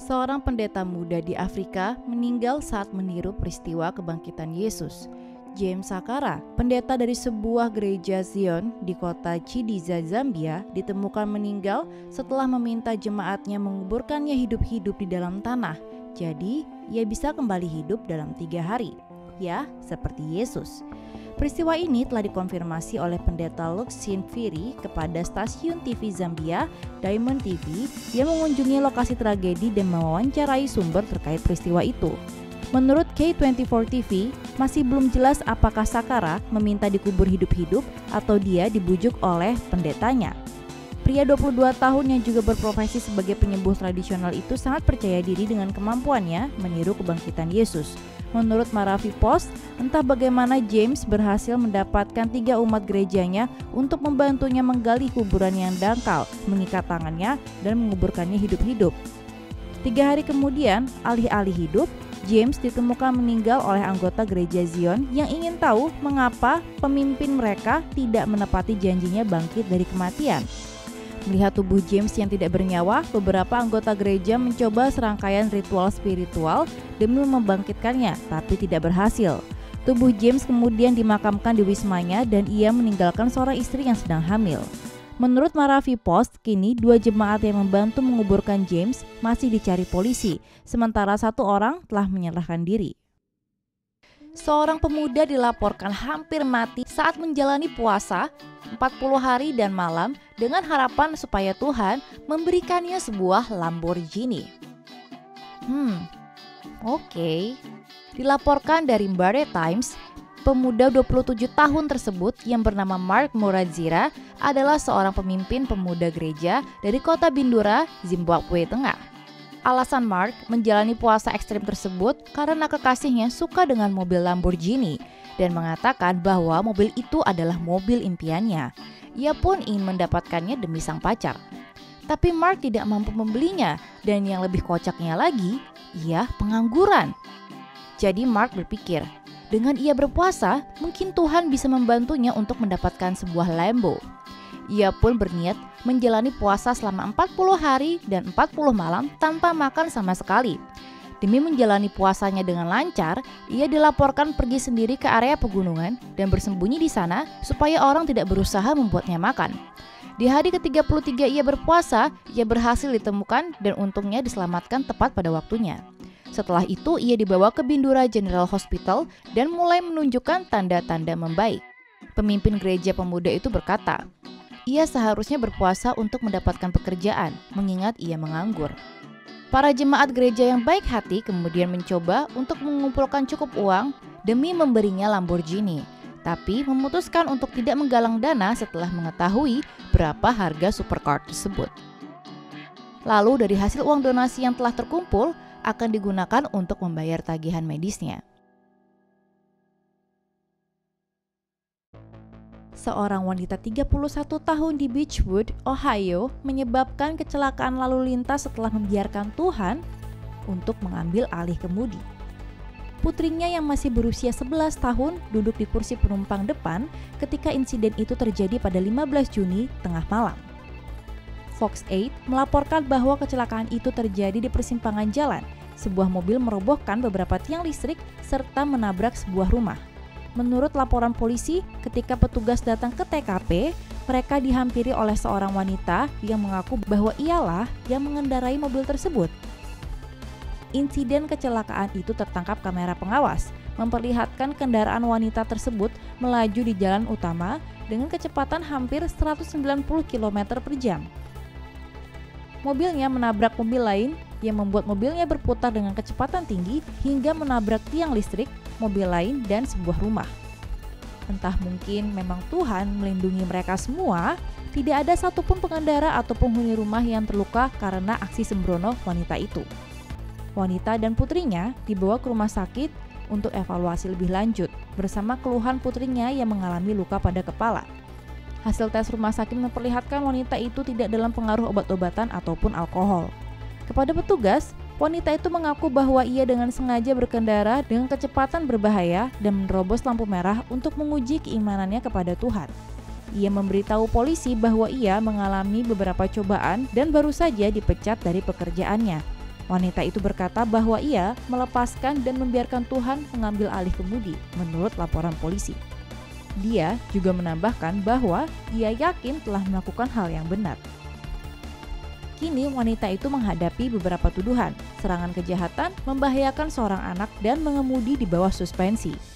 Seorang pendeta muda di Afrika meninggal saat meniru peristiwa kebangkitan Yesus. James Sakara, pendeta dari sebuah gereja Zion di kota Chidiza, Zambia, ditemukan meninggal setelah meminta jemaatnya menguburkannya hidup-hidup di dalam tanah. Jadi, ia bisa kembali hidup dalam 3 hari. Ya, seperti Yesus. Peristiwa ini telah dikonfirmasi oleh pendeta Luxin Firi kepada stasiun TV Zambia, Diamond TV, yang mengunjungi lokasi tragedi dan mewawancarai sumber terkait peristiwa itu. Menurut K24 TV, masih belum jelas apakah Sakara meminta dikubur hidup-hidup atau dia dibujuk oleh pendetanya. Pria 22 tahun yang juga berprofesi sebagai penyembuh tradisional itu sangat percaya diri dengan kemampuannya meniru kebangkitan Yesus. Menurut Maravi Post, entah bagaimana James berhasil mendapatkan 3 umat gerejanya untuk membantunya menggali kuburan yang dangkal, mengikat tangannya, dan menguburkannya hidup-hidup. 3 hari kemudian, alih-alih hidup, James ditemukan meninggal oleh anggota gereja Zion yang ingin tahu mengapa pemimpin mereka tidak menepati janjinya bangkit dari kematian. Melihat tubuh James yang tidak bernyawa, beberapa anggota gereja mencoba serangkaian ritual spiritual demi membangkitkannya, tapi tidak berhasil. Tubuh James kemudian dimakamkan di wismanya dan ia meninggalkan seorang istri yang sedang hamil. Menurut Maravi Post, kini 2 jemaat yang membantu menguburkan James masih dicari polisi, sementara 1 orang telah menyerahkan diri. Seorang pemuda dilaporkan hampir mati saat menjalani puasa 40 hari dan malam dengan harapan supaya Tuhan memberikannya sebuah Lamborghini. Oke. Dilaporkan dari Mbare Times, pemuda 27 tahun tersebut yang bernama Mark Murazira adalah seorang pemimpin pemuda gereja dari kota Bindura, Zimbabwe Tengah. Alasan Mark menjalani puasa ekstrim tersebut karena kekasihnya suka dengan mobil Lamborghini dan mengatakan bahwa mobil itu adalah mobil impiannya. Ia pun ingin mendapatkannya demi sang pacar. Tapi Mark tidak mampu membelinya dan yang lebih kocaknya lagi, ia pengangguran. Jadi Mark berpikir, dengan ia berpuasa, mungkin Tuhan bisa membantunya untuk mendapatkan sebuah Lambo. Ia pun berniat menjalani puasa selama 40 hari dan 40 malam tanpa makan sama sekali. Demi menjalani puasanya dengan lancar, ia dilaporkan pergi sendiri ke area pegunungan dan bersembunyi di sana supaya orang tidak berusaha membuatnya makan. Di hari ke-33 ia berpuasa, ia berhasil ditemukan dan untungnya diselamatkan tepat pada waktunya. Setelah itu ia dibawa ke Bindura General Hospital dan mulai menunjukkan tanda-tanda membaik. Pemimpin gereja pemuda itu berkata, ia seharusnya berpuasa untuk mendapatkan pekerjaan, mengingat ia menganggur. Para jemaat gereja yang baik hati kemudian mencoba untuk mengumpulkan cukup uang demi memberinya Lamborghini, tapi memutuskan untuk tidak menggalang dana setelah mengetahui berapa harga supercar tersebut. Lalu dari hasil uang donasi yang telah terkumpul akan digunakan untuk membayar tagihan medisnya. Seorang wanita 31 tahun di Beechwood, Ohio, menyebabkan kecelakaan lalu lintas setelah membiarkan Tuhan untuk mengambil alih kemudi. Putrinya yang masih berusia 11 tahun duduk di kursi penumpang depan ketika insiden itu terjadi pada 15 Juni tengah malam. Fox 8 melaporkan bahwa kecelakaan itu terjadi di persimpangan jalan. Sebuah mobil merobohkan beberapa tiang listrik serta menabrak sebuah rumah. Menurut laporan polisi, ketika petugas datang ke TKP, mereka dihampiri oleh seorang wanita yang mengaku bahwa ialah yang mengendarai mobil tersebut. Insiden kecelakaan itu tertangkap kamera pengawas, memperlihatkan kendaraan wanita tersebut melaju di jalan utama dengan kecepatan hampir 190 km per jam. Mobilnya menabrak mobil lain yang membuat mobilnya berputar dengan kecepatan tinggi hingga menabrak tiang listrik, mobil lain, dan sebuah rumah. Entah mungkin memang Tuhan melindungi mereka semua, tidak ada satupun pengendara atau penghuni rumah yang terluka karena aksi sembrono wanita itu. Wanita dan putrinya dibawa ke rumah sakit untuk evaluasi lebih lanjut bersama keluhan putrinya yang mengalami luka pada kepala. Hasil tes rumah sakit memperlihatkan wanita itu tidak dalam pengaruh obat-obatan ataupun alkohol. Kepada petugas, wanita itu mengaku bahwa ia dengan sengaja berkendara dengan kecepatan berbahaya dan menerobos lampu merah untuk menguji keimanannya kepada Tuhan. Ia memberitahu polisi bahwa ia mengalami beberapa cobaan dan baru saja dipecat dari pekerjaannya. Wanita itu berkata bahwa ia melepaskan dan membiarkan Tuhan mengambil alih kemudi, menurut laporan polisi. Dia juga menambahkan bahwa ia yakin telah melakukan hal yang benar. Kini wanita itu menghadapi beberapa tuduhan, serangan kejahatan, membahayakan seorang anak, dan mengemudi di bawah suspensi.